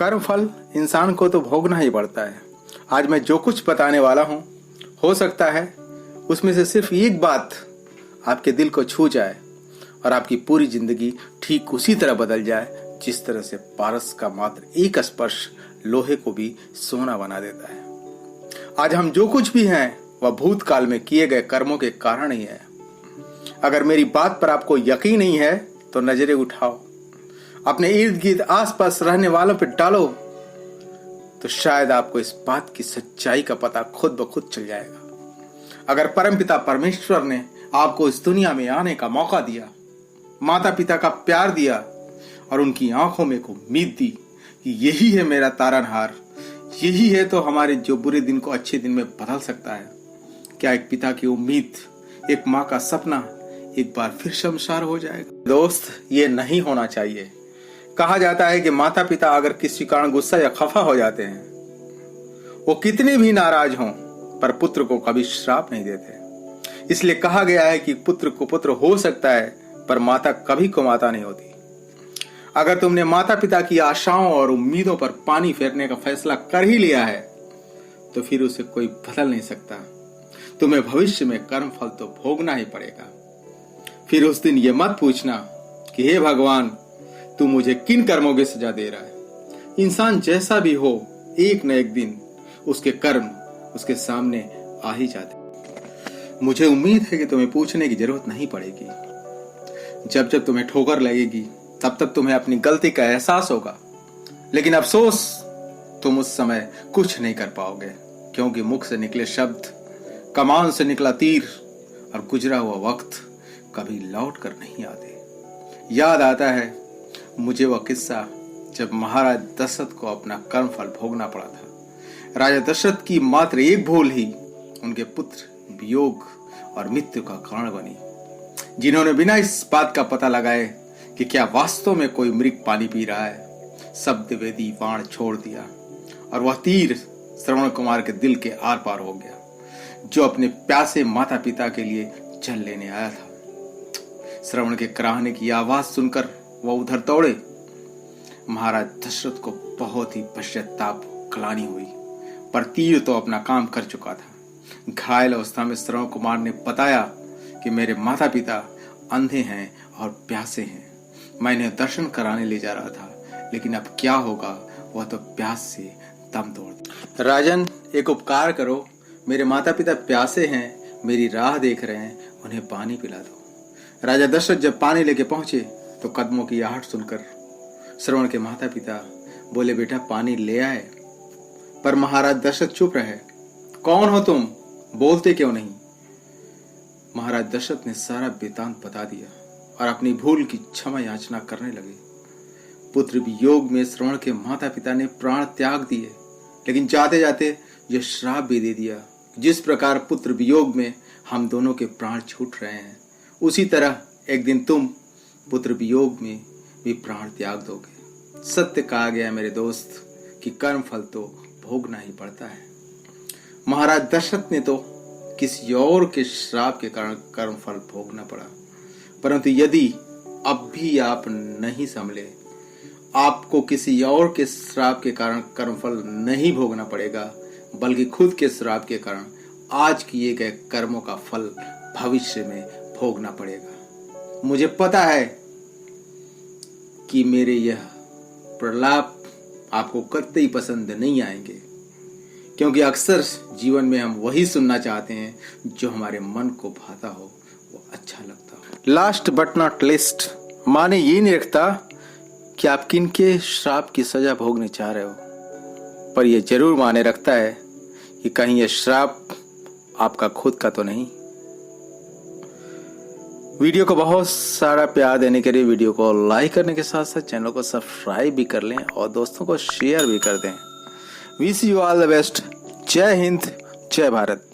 कर्म फल इंसान को तो भोगना ही पड़ता है। आज मैं जो कुछ बताने वाला हूं, हो सकता है उसमें से सिर्फ एक बात आपके दिल को छू जाए और आपकी पूरी जिंदगी ठीक उसी तरह बदल जाए जिस तरह से पारस का मात्र एक स्पर्श लोहे को भी सोना बना देता है। आज हम जो कुछ भी हैं वह भूतकाल में किए गए कर्मों के कारण ही है। अगर मेरी बात पर आपको यकीन नहीं है तो नजरें उठाओ, अपने इर्द गिर्द आसपास रहने वालों पर डालो, तो शायद आपको इस बात की सच्चाई का पता खुद ब खुद चल जाएगा। अगर परमपिता परमेश्वर ने आपको इस दुनिया में आने का मौका दिया, माता पिता का प्यार दिया और उनकी आंखों में को उम्मीद दी कि यही है मेरा तारनहार, यही है तो हमारे जो बुरे दिन को अच्छे दिन में बदल सकता है, क्या एक पिता की उम्मीद, एक माँ का सपना एक बार फिर शर्मसार हो जाएगा? दोस्त, ये नहीं होना चाहिए। कहा जाता है कि माता पिता अगर किसी कारण गुस्सा या खफा हो जाते हैं, वो कितने भी नाराज हों पर पुत्र को कभी श्राप नहीं देते। इसलिए कहा गया है कि पुत्र को पुत्र हो सकता है पर माता कभी को माता नहीं होती। अगर तुमने माता पिता की आशाओं और उम्मीदों पर पानी फेरने का फैसला कर ही लिया है तो फिर उसे कोई बदल नहीं सकता। तुम्हें भविष्य में कर्म फल तो भोगना ही पड़ेगा। फिर उस दिन ये मत पूछना कि हे भगवान, तू मुझे किन कर्मों की सजा दे रहा है। इंसान जैसा भी हो, एक न एक दिन उसके कर्म उसके सामने आ ही जाते। मुझे उम्मीद है कि तुम्हें पूछने की जरूरत नहीं पड़ेगी। जब जब तुम्हें ठोकर लगेगी तब तब तुम्हें अपनी गलती का एहसास होगा, लेकिन अफसोस तुम उस समय कुछ नहीं कर पाओगे, क्योंकि मुख से निकले शब्द, कमान से निकला तीर और गुजरा हुआ वक्त कभी लौट कर नहीं आते। याद आता है मुझे वह किस्सा जब महाराज दशरथ को अपना कर्म फल भोगना पड़ा था। राजा दशरथ की मात्र एक भूल ही उनके पुत्र वियोग और मृत्यु का कारण बनी, जिन्होंने बिना इस बात का पता लगाए कि क्या वास्तव में कोई मृग पानी पी रहा है, शब्द वेदी बाण छोड़ दिया और वह तीर श्रवण कुमार के दिल के आर पार हो गया, जो अपने प्यासे माता पिता के लिए जल लेने आया था। श्रवण के कराहने की आवाज सुनकर वह उधर दौड़े। महाराज दशरथ को बहुत ही पश्चाताप ग्लानि हुई, पर तीर तो अपना काम कर चुका था। घायल अवस्था में श्रवण कुमार ने बताया कि मेरे माता पिता अंधे हैं और प्यासे हैं, मैं इन्हें दर्शन कराने ले जा रहा था, लेकिन अब क्या होगा, वह तो प्यास से दम तोड़। राजन, एक उपकार करो, मेरे माता पिता प्यासे हैं, मेरी राह देख रहे हैं, उन्हें पानी पिला दो। राजा दशरथ जब पानी लेके पहुंचे तो कदमों की आहट सुनकर श्रवण के माता पिता बोले, बेटा पानी ले आए। पर महाराज दशरथ चुप रहे। कौन हो तुम, बोलते क्यों नहीं? महाराज दशरथ ने सारा वृतांत बता दिया और अपनी भूल की क्षमा याचना करने लगे। पुत्र वियोग में श्रवण के माता पिता ने प्राण त्याग दिए, लेकिन जाते जाते यह श्राप भी दे दिया, जिस प्रकार पुत्र वियोग में हम दोनों के प्राण छूट रहे हैं, उसी तरह एक दिन तुम पुत्र वियोग में भी प्राण त्याग दोगे। सत्य कहा गया है मेरे दोस्त कि कर्म फल तो भोगना ही पड़ता है। महाराज दशरथ ने तो किसी और के श्राप के कारण कर्म फल भोगना पड़ा, परंतु यदि अब भी आप नहीं संभले, आपको किसी और के श्राप के कारण कर्म फल नहीं भोगना पड़ेगा, बल्कि खुद के श्राप के कारण आज किए गए कर्मों का फल भविष्य में भोगना पड़ेगा। मुझे पता है कि मेरे यह प्रलाप आपको कतई पसंद नहीं आएंगे, क्योंकि अक्सर जीवन में हम वही सुनना चाहते हैं जो हमारे मन को भाता हो, वो अच्छा लगता हो। लास्ट बट नॉट लिस्ट, माने ये नहीं रखता कि आप किनके श्राप की सजा भोगने चाह रहे हो, पर यह जरूर माने रखता है कि कहीं यह श्राप आपका खुद का तो नहीं। वीडियो को बहुत सारा प्यार देने के लिए वीडियो को लाइक करने के साथ साथ चैनल को सब्सक्राइब भी कर लें और दोस्तों को शेयर भी कर दें। Wish you all the best. जय हिंद, जय भारत।